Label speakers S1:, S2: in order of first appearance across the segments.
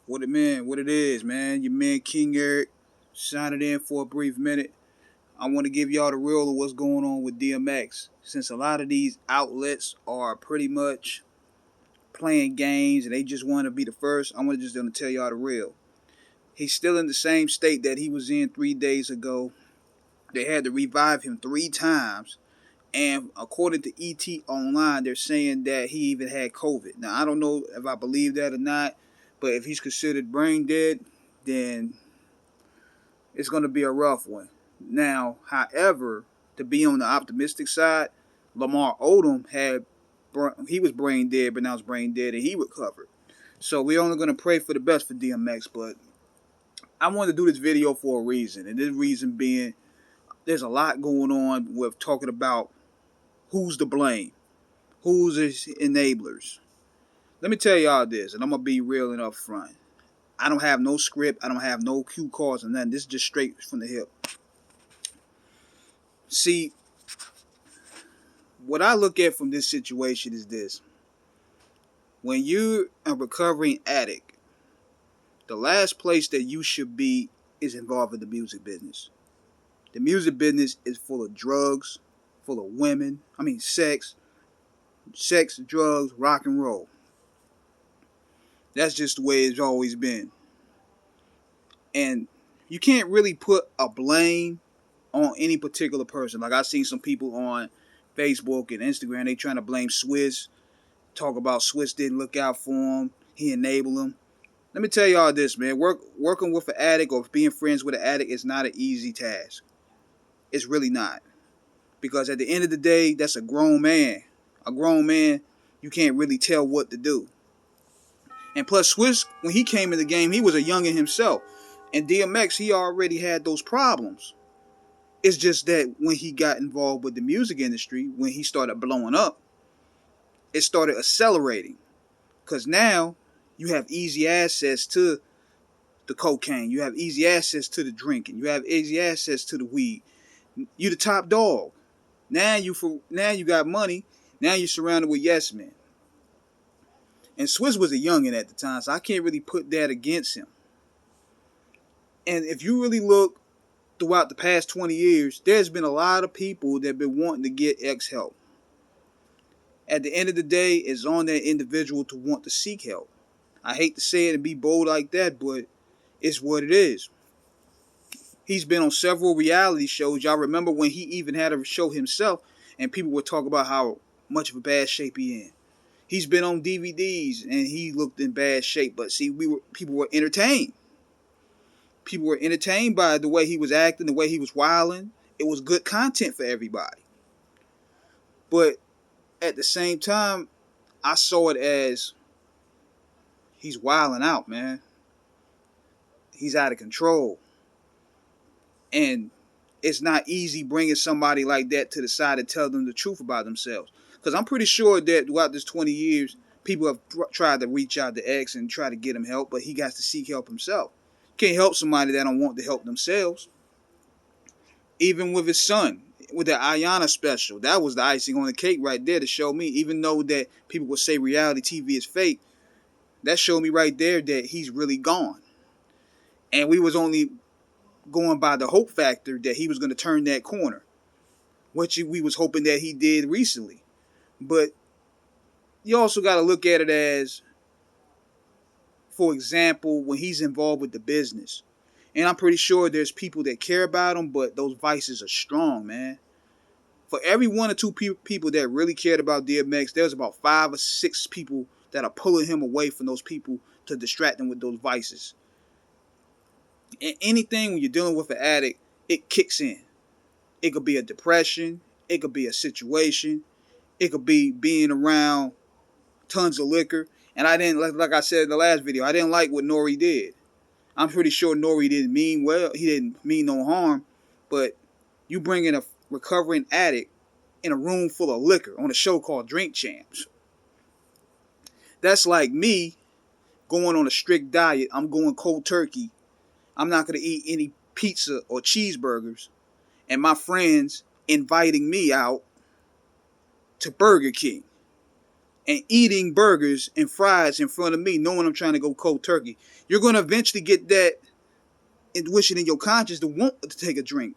S1: What it is, man. Your man King Eric signing in for a brief minute. I want to give y'all the real of what's going on with DMX. Since a lot of these outlets are pretty much playing games and they just want to be the first, I'm just gonna tell y'all the real. He's still in the same state that he was in 3 days ago. They had to revive him 3 times. And according to ET Online, they're saying that he even had COVID. Now, I don't know if I believe that or not, but if he's considered brain dead, then it's going to be a rough one. Now, however, to be on the optimistic side, Lamar Odom he was brain dead, but now he's brain dead, and he recovered. So we're only going to pray for the best for DMX, but I wanted to do this video for a reason, and this reason being there's a lot going on with talking about who's to blame, who's his enablers. Let me tell y'all this, and I'm going to be real and upfront. I don't have no script. I don't have no cue cards and nothing. This is just straight from the hip. See, what I look at from this situation is this. When you're a recovering addict, the last place that you should be is involved in the music business. The music business is full of drugs, full of women. Sex, drugs, rock and roll. That's just the way it's always been. And you can't really put a blame on any particular person. Like I've seen some people on Facebook and Instagram, they trying to blame Swiss, talk about Swiss didn't look out for him, he enabled him. Let me tell y'all this, man. Working with an addict or being friends with an addict is not an easy task. It's really not. Because at the end of the day, that's a grown man. A grown man, you can't really tell what to do. And plus, Swiss, when he came in the game, he was a youngin' himself. And DMX, he already had those problems. It's just that when he got involved with the music industry, when he started blowing up, it started accelerating. Because now you have easy access to the cocaine. You have easy access to the drinking. You have easy access to the weed. You the top dog. Now you got money. Now you're surrounded with yes men. And Swiss was a youngin' at the time, so I can't really put that against him. And if you really look throughout the past 20 years, there's been a lot of people that have been wanting to get X help. At the end of the day, it's on that individual to want to seek help. I hate to say it and be bold like that, but it's what it is. He's been on several reality shows. Y'all remember when he even had a show himself and people would talk about how much of a bad shape he in. He's been on DVDs and he looked in bad shape. But see, people were entertained. People were entertained by the way he was acting, the way he was wilding. It was good content for everybody. But at the same time, I saw it as he's wilding out, man. He's out of control. And it's not easy bringing somebody like that to the side and tell them the truth about themselves. Because I'm pretty sure that throughout this 20 years, people have tried to reach out to X and try to get him help, but he got to seek help himself. Can't help somebody that don't want to help themselves. Even with his son, with the Ayana special, that was the icing on the cake right there to show me, even though that people would say reality TV is fake, that showed me right there that he's really gone. And we was only going by the hope factor that he was going to turn that corner, which we was hoping that he did recently. But you also got to look at it as, for example, when he's involved with the business. And I'm pretty sure there's people that care about him, but those vices are strong, man. For every one or two people that really cared about DMX, there's about 5 or 6 people that are pulling him away from those people to distract him with those vices. And anything when you're dealing with an addict, it kicks in. It could be a depression. It could be a situation. It could be being around tons of liquor. And I didn't, like I said in the last video, I didn't like what Nori did. I'm pretty sure Nori didn't mean well. He didn't mean no harm. But you bring in a recovering addict in a room full of liquor on a show called Drink Champs. That's like me going on a strict diet. I'm going cold turkey. I'm not going to eat any pizza or cheeseburgers. And my friends inviting me out to Burger King. and eating burgers and fries in front of me, knowing I'm trying to go cold turkey, you're going to eventually get that intuition in your conscience to want to take a drink.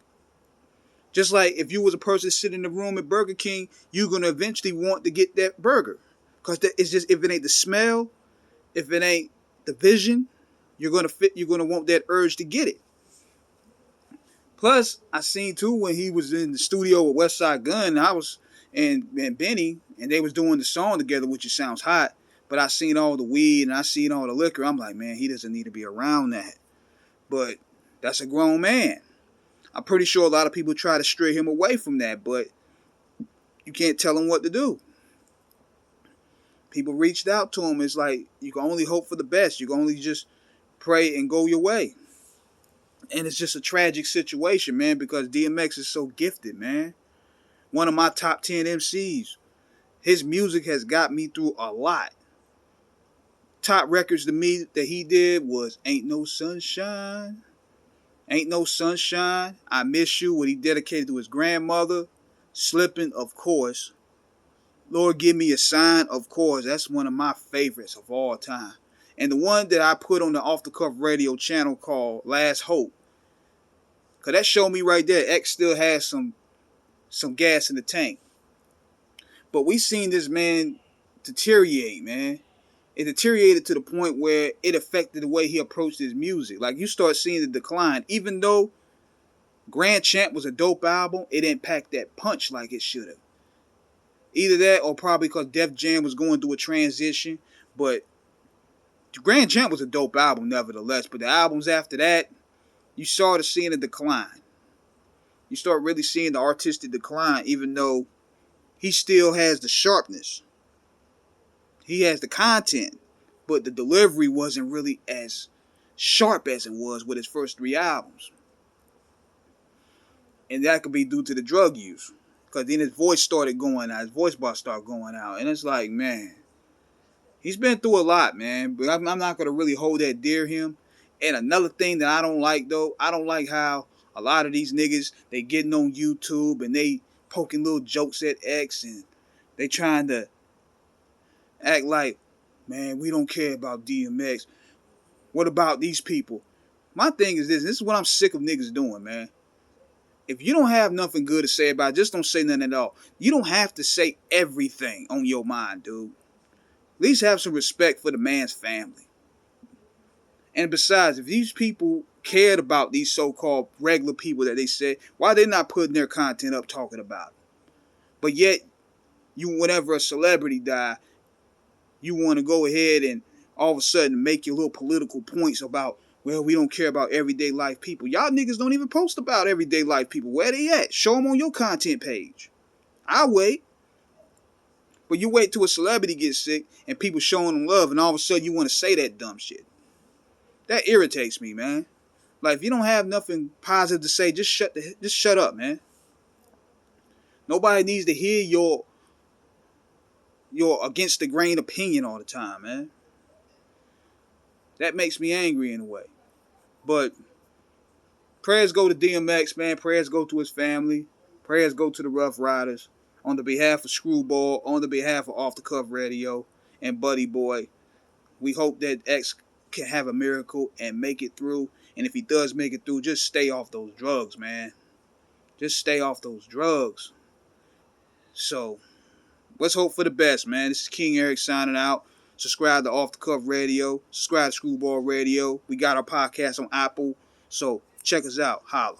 S1: Just like if you was a person sitting in the room at Burger King, you're going to eventually want to get that burger. Because it's just, if it ain't the smell, if it ain't the vision, you're going to want that urge to get it. Plus, I seen too when he was in the studio with Westside Gunn, and Benny, and they was doing the song together, which it sounds hot. But I seen all the weed and I seen all the liquor. I'm like, man, he doesn't need to be around that. But that's a grown man. I'm pretty sure a lot of people try to stray him away from that, but you can't tell him what to do. People reached out to him. It's like, you can only hope for the best. You can only just pray and go your way. And it's just a tragic situation, man, because DMX is so gifted, man. One of my top 10 MCs. His music has got me through a lot. Top records to me that he did was Ain't No Sunshine. Ain't No Sunshine. I Miss You, what he dedicated to his grandmother. Slipping, of course. Lord Give Me a Sign, of course. That's one of my favorites of all time. And the one that I put on the Off the Cuff radio channel called Last Hope. Because that showed me right there, X still has some gas in the tank. But we seen this man deteriorate, man. It deteriorated to the point where it affected the way he approached his music. Like, you start seeing the decline. Even though Grand Champ was a dope album, it didn't pack that punch like it should have. Either that or probably because Def Jam was going through a transition. But Grand Champ was a dope album nevertheless. But the albums after that, you started seeing a decline. You start really seeing the artistic decline, even though he still has the sharpness. He has the content, but the delivery wasn't really as sharp as it was with his first 3 albums. And that could be due to the drug use. Because then his voice started going out. His voice box started going out. And it's like, man, he's been through a lot, man. But I'm not going to really hold that dear him. And another thing that I don't like, though, I don't like how a lot of these niggas, they getting on YouTube and they poking little jokes at X and they trying to act like, man, we don't care about DMX. What about these people? My thing is this is what I'm sick of niggas doing, man. If you don't have nothing good to say about it, just don't say nothing at all. You don't have to say everything on your mind, dude. At least have some respect for the man's family. And besides, if these people cared about these so-called regular people that they said, why they not putting their content up talking about it? But yet, whenever a celebrity die, you want to go ahead and all of a sudden make your little political points about, well, we don't care about everyday life people. Y'all niggas don't even post about everyday life people. Where they at? Show them on your content page. I'll wait. But you wait till a celebrity gets sick and people showing them love and all of a sudden you want to say that dumb shit. That irritates me, man. Like, if you don't have nothing positive to say, just shut up, man. Nobody needs to hear your against the grain opinion all the time, man. That makes me angry in a way. But prayers go to DMX, man. Prayers go to his family. Prayers go to the Rough Riders. On the behalf of Screwball, on the behalf of Off the Cuff Radio and Buddy Boy, we hope that X can have a miracle and make it through. And if he does make it through, just stay off those drugs, man. Just stay off those drugs. So, let's hope for the best, man. This is King Eric signing out. Subscribe to Off the Cuff Radio. Subscribe to Screwball Radio. We got our podcast on Apple. So, check us out. Holla.